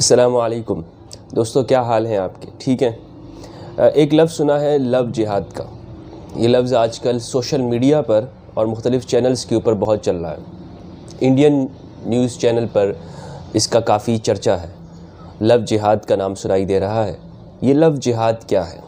السلام علیکم دوستو، کیا حال ہیں آپ کے؟ ٹھیک ہیں؟ ایک لفظ سنا ہے لو جہاد کا۔ یہ لفظ آج کل سوشل میڈیا پر اور مختلف چینلز کے اوپر بہت چل رہا ہے۔ انڈین نیوز چینل پر اس کا کافی چرچا ہے۔ لو جہاد کا نام سنائی دے رہا ہے۔ یہ لو جہاد کیا ہے؟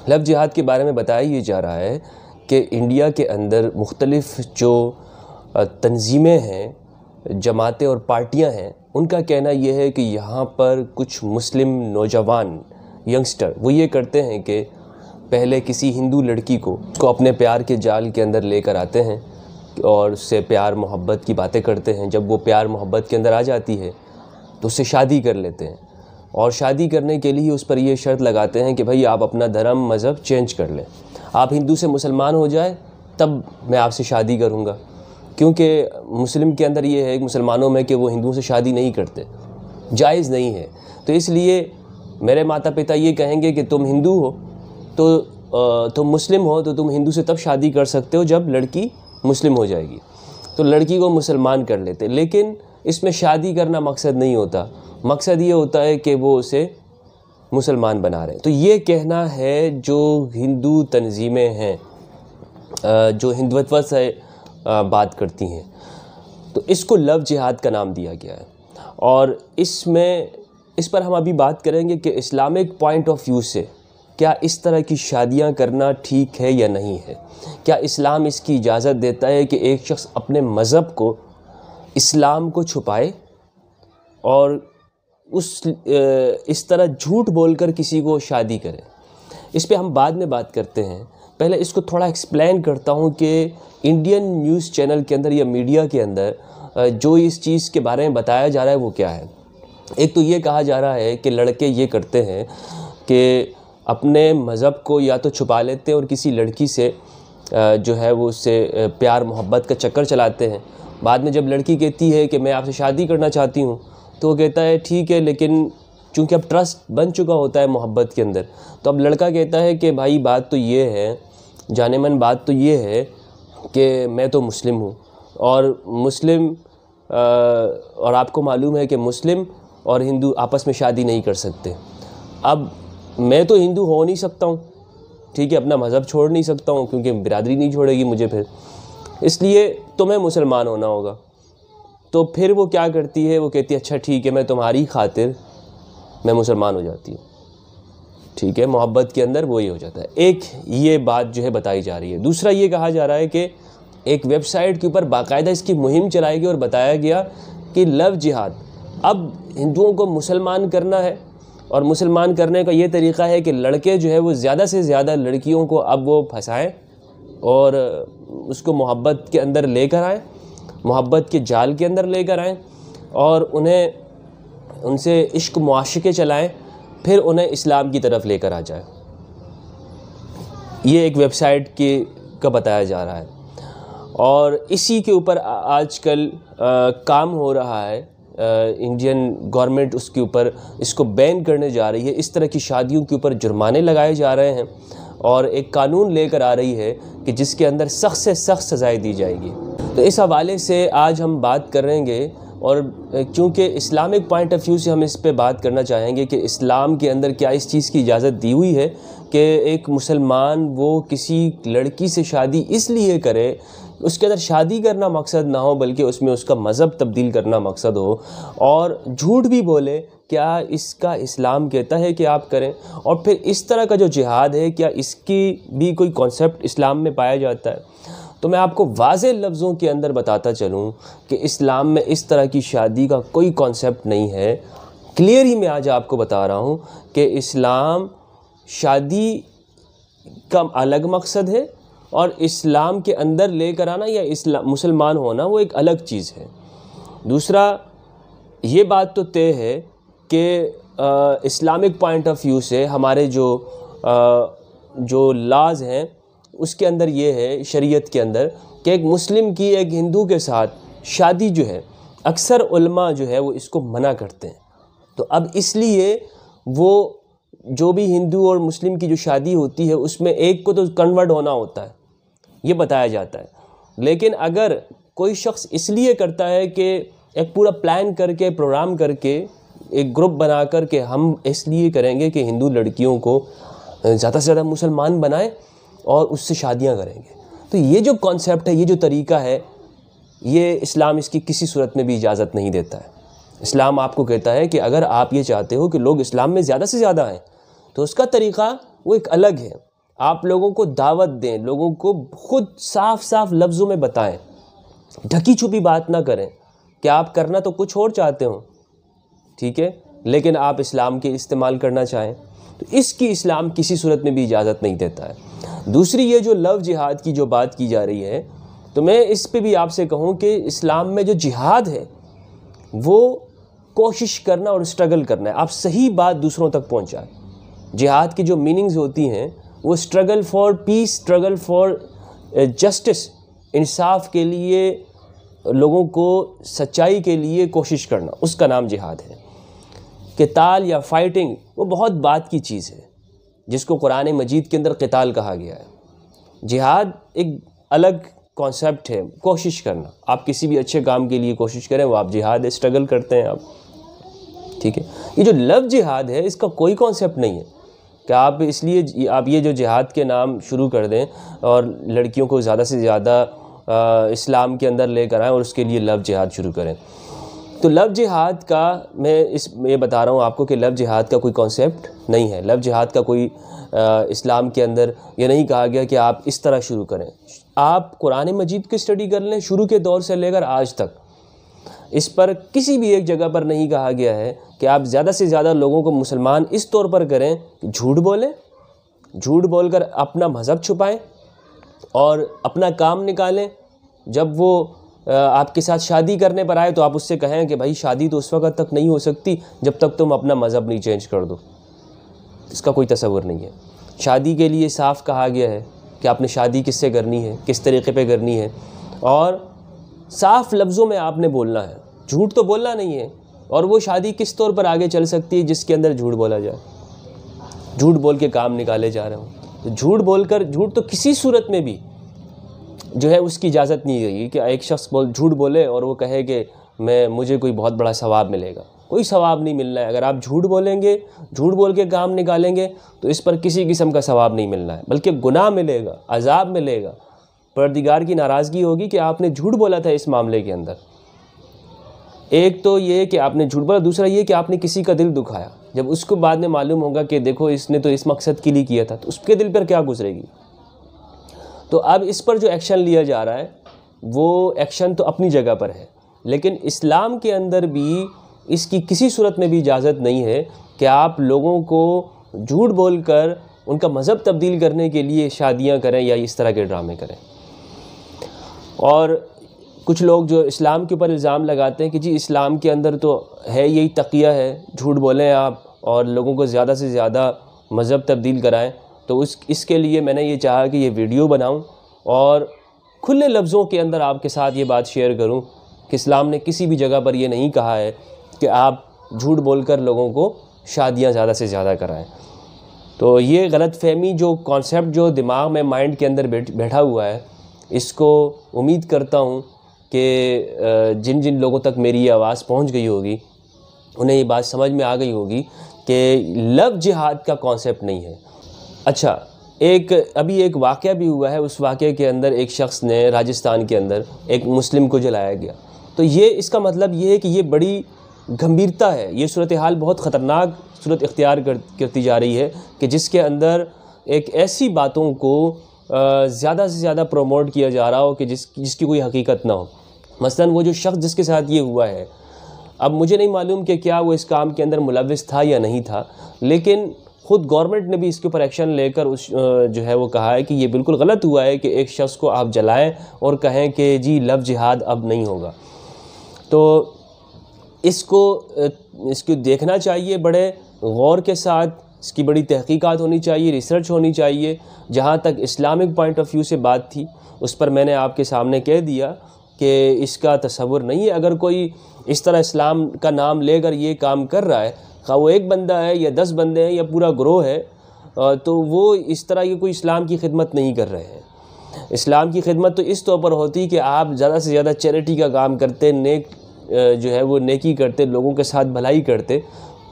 لو جہاد کے بارے میں بتایا یہ جا رہا ہے کہ انڈیا کے اندر مختلف جو تنظیمیں ہیں، جماعتیں اور پارٹیاں ہیں، ان کا کہنا یہ ہے کہ یہاں پر کچھ مسلم نوجوان ینگسٹر وہ یہ کرتے ہیں کہ پہلے کسی ہندو لڑکی کو اپنے پیار کے جال کے اندر لے کر آتے ہیں اور اس سے پیار محبت کی باتیں کرتے ہیں۔ جب وہ پیار محبت کے اندر آ جاتی ہے تو اس سے شادی کر لیتے ہیں، اور شادی کرنے کے لیے اس پر یہ شرط لگاتے ہیں کہ بھائی آپ اپنا دھرم مذہب چینج کر لیں، آپ ہندو سے مسلمان ہو جائے تب میں آپ سے شادی کروں گا، کیونکہ مسلم کے اندر یہ ہے مسلمانوں میں کہ وہ ہندوؤں سے شادی نہیں کرتے، جائز نہیں ہے۔ تو اس لیے میرے ماتا پتا یہ کہیں گے کہ تم ہندو ہو تو تم مسلم ہو تو تم ہندو سے تب شادی کر سکتے ہو جب لڑکی مسلم ہو جائے گی، تو لڑکی کو مسلمان کر لیتے۔ لیکن اس میں شادی کرنا مقصد نہیں ہوتا، مقصد یہ ہوتا ہے کہ وہ اسے مسلمان بنا رہے ہیں۔ تو یہ کہنا ہے جو ہندو تنظیمیں ہیں جو ہندوتوا سے بات کرتی ہیں، تو اس کو لو جہاد کا نام دیا گیا ہے۔ اور اس پر ہم ابھی بات کریں گے کہ اسلامک پوائنٹ آف ویو سے کیا اس طرح کی شادیاں کرنا ٹھیک ہے یا نہیں ہے؟ کیا اسلام اس کی اجازت دیتا ہے کہ ایک شخص اپنے مذہب کو، اسلام کو چھپائے اور اس طرح جھوٹ بول کر کسی کو شادی کرے؟ اس پہ ہم بعد میں بات کرتے ہیں، پہلے اس کو تھوڑا ایکسپلین کرتا ہوں کہ انڈین نیوز چینل کے اندر یا میڈیا کے اندر جو اس چیز کے بارے میں بتایا جا رہا ہے وہ کیا ہے۔ ایک تو یہ کہا جا رہا ہے کہ لڑکے یہ کرتے ہیں کہ اپنے مذہب کو یا تو چھپا لیتے ہیں اور کسی لڑکی سے جو ہے وہ اس سے پیار محبت کا چکر چلاتے ہیں۔ بعد میں جب لڑکی کہتی ہے کہ میں آپ سے شادی کرنا چاہتی ہوں تو وہ کہتا ہے ٹھیک ہے، لیکن چونکہ اب ٹرسٹ بن چکا ہوتا ہے محبت کے اندر، تو اب لڑکا کہتا ہے کہ بھائی بات تو یہ ہے، جانے من بات تو یہ ہے کہ میں تو مسلم ہوں، اور مسلم اور آپ کو معلوم ہے کہ مسلم اور ہندو آپس میں شادی نہیں کر سکتے۔ اب میں تو ہندو ہو نہیں سکتا ہوں، ٹھیک ہے، اپنا مذہب چھوڑ نہیں سکتا ہوں کیونکہ برادری نہیں چھوڑے گی مجھے، پھر اس لیے تمہیں مسلمان ہونا ہوگا۔ تو پھر وہ کیا کرتی ہے، وہ کہتی ہے اچھا ٹھیک ہے، میں تمہاری خاطر میں مسلمان ہو جاتی ہوں، ٹھیک ہے، محبت کے اندر وہی ہو جاتا ہے۔ ایک یہ بات جو ہے بتائی جا رہی ہے۔ دوسرا یہ کہا جا رہا ہے کہ ایک ویب سائٹ کے اوپر باقاعدہ اس کی مہم چلائی گئی اور بتایا گیا کہ لو جہاد، اب ہندوؤں کو مسلمان کرنا ہے، اور مسلمان کرنے کا یہ طریقہ ہے کہ لڑکے جو ہے وہ زیادہ سے زیادہ لڑکیوں کو اب وہ پھنسائیں اور اس کو محبت کے اندر لے کر آئیں، محبت کے جال کے اندر لے کر آئیں، اور ان سے عشق معاشقے چلائیں، پھر انہیں اسلام کی طرف لے کر آ جائے۔ یہ ایک ویب سائٹ کا بتایا جا رہا ہے، اور اسی کے اوپر آج کل کام ہو رہا ہے۔ انڈین گورنمنٹ اس کے اوپر اس کو بین کرنے جا رہی ہے، اس طرح کی شادیوں کے اوپر جرمانے لگائے جا رہے ہیں، اور ایک قانون لے کر آ رہی ہے کہ جس کے اندر سخت سے سخت سزائیں دی جائے گی۔ تو اس حوالے سے آج ہم بات کریں گے، اور چونکہ اسلامک پوائنٹ آف ویو سے ہم اس پہ بات کرنا چاہیں گے کہ اسلام کے اندر کیا اس چیز کی اجازت دی ہوئی ہے کہ ایک مسلمان وہ کسی لڑکی سے شادی اس لیے کرے، اس کے اندر شادی کرنا مقصد نہ ہو بلکہ اس میں اس کا مذہب تبدیل کرنا مقصد ہو، اور جھوٹ بھی بولے، کیا اس کا اسلام کہتا ہے کہ آپ کریں؟ اور پھر اس طرح کا جو جہاد ہے، کیا اس کی بھی کوئی کانسیپٹ اسلام میں پایا جاتا ہے؟ تو میں آپ کو واضح لفظوں کے اندر بتاتا چلوں کہ اسلام میں اس طرح کی شادی کا کوئی کانسیپٹ نہیں ہے۔ کلیئر ہی میں آج آپ کو بتا رہا ہوں کہ اسلام شادی کا الگ مقصد ہے، اور اسلام کے اندر لے کر آنا یا مسلمان ہونا وہ ایک الگ چیز ہے۔ دوسرا یہ بات تو طے ہے کہ اسلامک پوائنٹ آف ویو سے ہمارے جو لاز ہیں اس کے اندر یہ ہے، شریعت کے اندر، کہ ایک مسلم کی ایک ہندو کے ساتھ شادی جو ہے، اکثر علماء جو ہے وہ اس کو منع کرتے ہیں۔ تو اب اس لیے وہ جو بھی ہندو اور مسلم کی جو شادی ہوتی ہے اس میں ایک کو تو کنورٹ ہونا ہوتا ہے، یہ بتایا جاتا ہے۔ لیکن اگر کوئی شخص اس لیے کرتا ہے کہ ایک پورا پلان کر کے، پروگرام کر کے ایک گروپ بنا کر کہ ہم اس لیے کریں گے کہ ہندو لڑکیوں کو زیادہ سے زیادہ مسلمان بنائیں اور اس سے شادیاں کریں گے. تو یہ جو کانسیپٹ ہے، یہ جو طریقہ ہے، یہ اسلام اس کی کسی صورت میں بھی اجازت نہیں دیتا ہے. اسلام آپ کو کہتا ہے کہ اگر آپ یہ چاہتے ہو کہ لوگ اسلام میں زیادہ سے زیادہ آئیں تو اس کا طریقہ وہ ایک الگ ہے. آپ لوگوں کو دعوت دیں، لوگوں کو خود صاف صاف لفظوں میں بتائیں، ڈھکی چھپی بات نہ کریں کہ آپ کرنا تو کچھ اور چاہتے ہو، ٹھیک ہے، لیکن آپ اسلام کے استعمال کرنا چاہیں، تو اس کی اسلام کسی صورت میں بھی اجازت نہیں دیتا ہے. دوسری یہ جو لو جہاد کی جو بات کی جا رہی ہے، تو میں اس پہ بھی آپ سے کہوں کہ اسلام میں جو جہاد ہے وہ کوشش کرنا اور اسٹرگل کرنا ہے. آپ صحیح بات دوسروں تک پہنچائیں. جہاد کی جو میننگز ہوتی ہیں وہ struggle for peace, struggle for justice, انصاف کے لیے، لوگوں کو سچائی کے لیے کوشش کرنا، اس کا نام جہاد ہے. قتال یا فائٹنگ وہ بہت بات کی چیز ہے جس کو قرآن مجید کے اندر قتال کہا گیا ہے. جہاد ایک الگ کانسیپٹ ہے، کوشش کرنا. آپ کسی بھی اچھے کام کے لیے کوشش کریں، وہ آپ جہاد ہے، اسٹرگل کرتے ہیں آپ، ٹھیک ہے. یہ جو لو جہاد ہے اس کا کوئی کانسیپٹ نہیں ہے کہ آپ اس لیے آپ یہ جو جہاد کے نام شروع کر دیں اور لڑکیوں کو زیادہ سے زیادہ اسلام کے اندر لے کر آئیں اور اس کے لیے لو جہاد شروع کریں. تو لو جہاد کا میں بتا رہا ہوں آپ کو کہ لو جہاد کا کوئی کانسیپٹ نہیں ہے. لو جہاد کا کوئی اسلام کے اندر یہ نہیں کہا گیا کہ آپ اس طرح شروع کریں. آپ قرآن مجید کی اسٹڈی کر لیں، شروع کے دور سے لے کر آج تک اس پر کسی بھی ایک جگہ پر نہیں کہا گیا ہے کہ آپ زیادہ سے زیادہ لوگوں کو مسلمان اس طور پر کریں کہ جھوٹ بولیں، جھوٹ بول کر اپنا مذہب چھپائیں اور اپنا کام نکالیں. جب وہ آپ کے ساتھ شادی کرنے پر آئے تو آپ اس سے کہیں کہ بھائی شادی تو اس وقت تک نہیں ہو سکتی جب تک تم اپنا مذہب نہیں چینج کر دو. اس کا کوئی تصور نہیں ہے. شادی کے لیے صاف کہا گیا ہے کہ آپ نے شادی کس سے کرنی ہے، کس طریقے پہ کرنی ہے، اور صاف لفظوں میں آپ نے بولنا ہے، جھوٹ تو بولنا نہیں ہے. اور وہ شادی کس طور پر آگے چل سکتی ہے جس کے اندر جھوٹ بولا جائے، جھوٹ بول کے کام نکالے جا رہے ہوں. تو جھوٹ بول کر، جھوٹ تو کسی صورت میں بھی جو ہے اس کی اجازت نہیں رہی کہ ایک شخص جھوٹ بولے اور وہ کہے کہ مجھے کوئی بہت بڑا ثواب ملے گا. کوئی ثواب نہیں ملنا ہے. اگر آپ جھوٹ بولیں گے، جھوٹ بول کے کام نکالیں گے تو اس پر کسی قسم کا ثواب نہیں ملنا ہے، بلکہ گناہ ملے گا، عذاب ملے گا. پروردگار کی ناراضگی ہوگی کہ آپ نے جھوٹ بولا تھا اس معاملے کے اندر. ایک تو یہ کہ آپ نے جھوٹ بولا، دوسرا یہ کہ آپ نے کسی کا دل دکھایا. جب اس کو بعد میں معلوم ہوگا کہ دیکھو اس نے تو اس مقصد کے لیے کیا تھا، تو اس کے دل پر کیا گزرے گی. تو اب اس پر جو ایکشن لیا جا رہا ہے وہ ایکشن تو اپنی جگہ پر ہے، لیکن اسلام کے اندر بھی اس کی کسی صورت میں بھی اجازت نہیں ہے کہ آپ لوگوں کو جھوٹ بول کر ان کا مذہب تبدیل کرنے کے لیے شادیاں کریں یا اس طرح کے ڈرامے کریں. اور کچھ لوگ جو اسلام کے اوپر الزام لگاتے ہیں کہ جی اسلام کے اندر تو ہے یہی تقیہ ہے، جھوٹ بولیں آپ اور لوگوں کو زیادہ سے زیادہ مذہب تبدیل کرائیں. تو اس کے لیے میں نے یہ چاہا کہ یہ ویڈیو بناؤں اور کھلے لفظوں کے اندر آپ کے ساتھ یہ بات شیئر کروں کہ اسلام نے کسی بھی جگہ پر یہ نہیں کہا ہے کہ آپ جھوٹ بول کر لوگوں کو شادیاں زیادہ سے زیادہ کرائیں. تو یہ غلط فہمی جو کانسیپٹ جو دماغ میں مائنڈ کے اندر بیٹھا ہوا ہے، اس کو امید کرتا ہوں کہ جن جن لوگوں تک میری یہ آواز پہنچ گئی ہوگی انہیں یہ بات سمجھ میں آ گئی ہوگی کہ لو جہاد کا کانسیپٹ نہیں ہے. اچھا، ابھی ایک واقعہ بھی ہوا ہے. اس واقعے کے اندر ایک شخص نے راجستھان کے اندر ایک مسلم کو جلایا گیا. تو اس کا مطلب یہ ہے کہ یہ بڑی گمبھیرتا ہے، یہ صورتحال بہت خطرناک صورت اختیار کرتی جا رہی ہے کہ جس کے اندر ایک ایسی باتوں کو زیادہ سے زیادہ پروموٹ کیا جا رہا ہو کہ جس کی کوئی حقیقت نہ ہو. مثلا وہ جو شخص جس کے ساتھ یہ ہوا ہے، اب مجھے نہیں معلوم کہ کیا وہ اس کام کے اندر ملوث تھا یا نہیں تھا، لیکن خود گورنمنٹ نے بھی اس کے اوپر ایکشن لے کر جو ہے وہ کہا ہے کہ یہ بالکل غلط ہوا ہے کہ ایک شخص کو آپ جلائیں اور کہیں کہ جی لو جہاد اب نہیں ہوگا. تو اس کو دیکھنا چاہیے بڑے غور کے ساتھ، اس کی بڑی تحقیقات ہونی چاہیے، ریسرچ ہونی چاہیے. جہاں تک اسلامک پوائنٹ آف ویو سے بات تھی اس پر میں نے آپ کے سامنے کہہ دیا کہ اس کا تصور نہیں ہے. اگر کوئی اس طرح اسلام کا نام لے کر یہ کام کر رہا ہے، خواہ وہ ایک بندہ ہے یا 10 بندے ہیں یا پورا گروہ ہے، تو وہ اس طرح یہ کوئی اسلام کی خدمت نہیں کر رہے ہیں. اسلام کی خدمت تو اس طور پر ہوتی کہ آپ زیادہ سے زیادہ چیریٹی کا کام کرتے، نیک جو ہے وہ نیکی کرتے، لوگوں کے ساتھ بھلائی کرتے،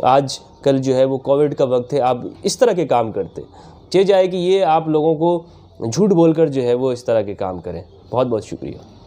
آج کل جو ہے وہ کووڈ کا وقت ہے، آپ اس طرح کے کام کرتے، چاہے جائے کہ یہ آپ لوگوں کو جھوٹ بول کر جو ہے وہ اس طرح کے کام کریں۔ بہت بہت شکریہ۔